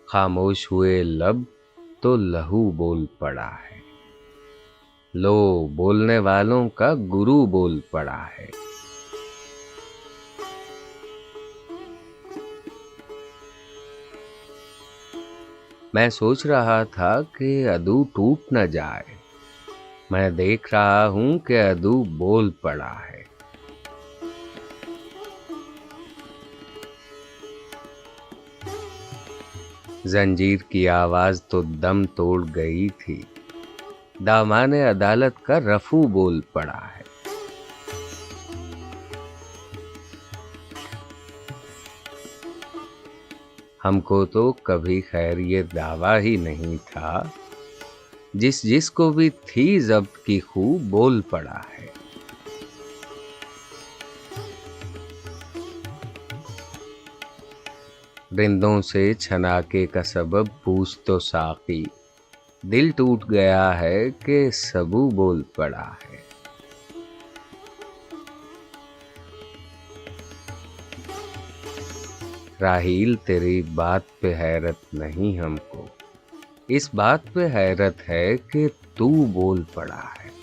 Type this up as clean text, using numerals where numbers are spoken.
खामोश हुए लब तो लहू बोल पड़ा है। लो बोलने वालों का गुरु बोल पड़ा है। मैं सोच रहा था कि अदू टूट न जाए। मैं देख रहा हूं कि अदू बोल पड़ा है। जंजीर की आवाज तो दम तोड़ गई थी। दामाने अदालत का रफू बोल पड़ा है। हमको तो कभी खैर ये दावा ही नहीं था। जिसको भी थी जब्त की खूब बोल पड़ा है। रिंदों से छनाके का सबब पूछ तो साकी। दिल टूट गया है कि सबू बोल पड़ा है। राहील तेरी बात पे हैरत नहीं हमको। इस बात पे हैरत है कि तू बोल पड़ा है।